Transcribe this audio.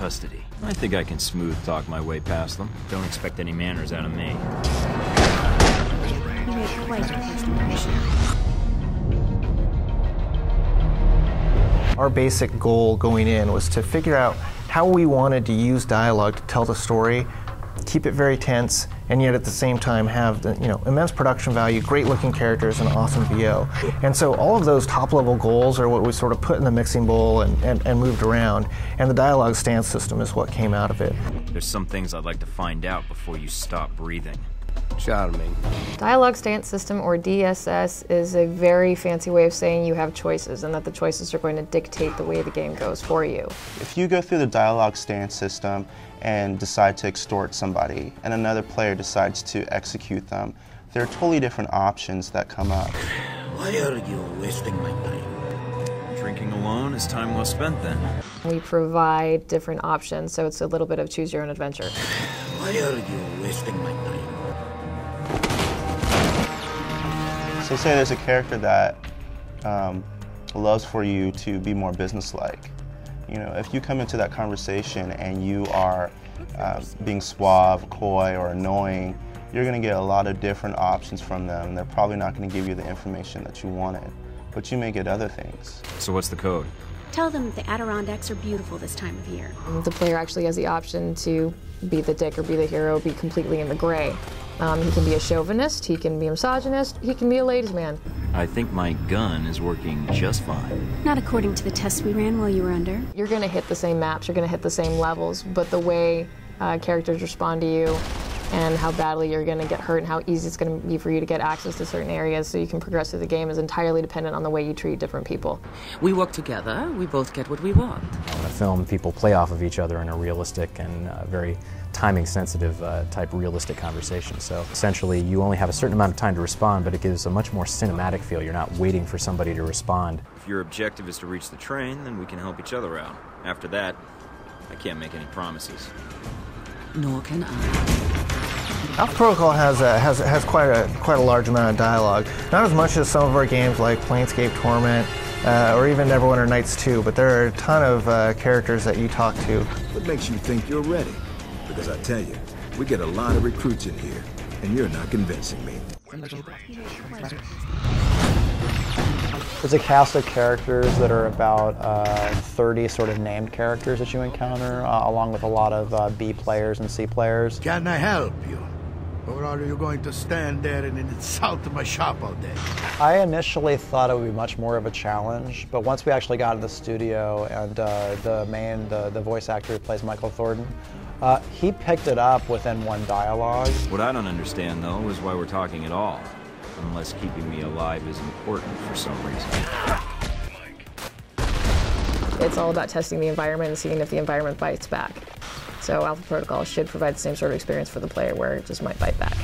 custody. I think I can smooth talk my way past them. Don't expect any manners out of me. You made quite a first impression. Our basic goal going in was to figure out how we wanted to use dialogue to tell the story, keep it very tense, and yet at the same time have the, immense production value, great looking characters, and awesome VO. And so all of those top level goals are what we sort of put in the mixing bowl and moved around, and the dialogue stance system is what came out of it. There's some things I'd like to find out before you stop breathing. Charming. Dialogue Stance System, or DSS, is a very fancy way of saying you have choices and that the choices are going to dictate the way the game goes for you. If you go through the Dialogue Stance System and decide to extort somebody and another player decides to execute them, there are totally different options that come up. Why are you wasting my time? Drinking alone is time well spent then. We provide different options, so it's a little bit of choose your own adventure. Why are you wasting my time? So say there's a character that loves for you to be more businesslike. If you come into that conversation and you are being suave, coy, or annoying, you're going to get a lot of different options from them. They're probably not going to give you the information that you wanted, but you may get other things. So what's the code? Tell them the Adirondacks are beautiful this time of year. The player actually has the option to be the dick or be the hero, be completely in the gray. He can be a chauvinist, he can be a misogynist, he can be a ladies' man. I think my gun is working just fine. Not according to the tests we ran while you were under. You're going to hit the same maps, you're going to hit the same levels, but the way characters respond to you and how badly you're going to get hurt and how easy it's going to be for you to get access to certain areas so you can progress through the game is entirely dependent on the way you treat different people. We work together, we both get what we want. In a film, people play off of each other in a realistic and very timing-sensitive type realistic conversation. So essentially, you only have a certain amount of time to respond, but it gives a much more cinematic feel. You're not waiting for somebody to respond. If your objective is to reach the train, then we can help each other out. After that, I can't make any promises. Nor can I. Alpha Protocol has quite a large amount of dialogue. Not as much as some of our games like Planescape Torment or even Neverwinter Nights 2, but there are a ton of characters that you talk to. What makes you think you're ready? Because I tell you, we get a lot of recruits in here, and you're not convincing me. There's a cast of characters that are about 30 sort of named characters that you encounter, along with a lot of B players and C players. Can I help you? Or are you going to stand there and insult my shop all day? I initially thought it would be much more of a challenge, but once we actually got in the studio and the voice actor who plays Michael Thornton, he picked it up within one dialogue. What I don't understand, though, is why we're talking at all. Unless keeping me alive is important for some reason. It's all about testing the environment and seeing if the environment bites back. So Alpha Protocol should provide the same sort of experience for the player where it just might bite back.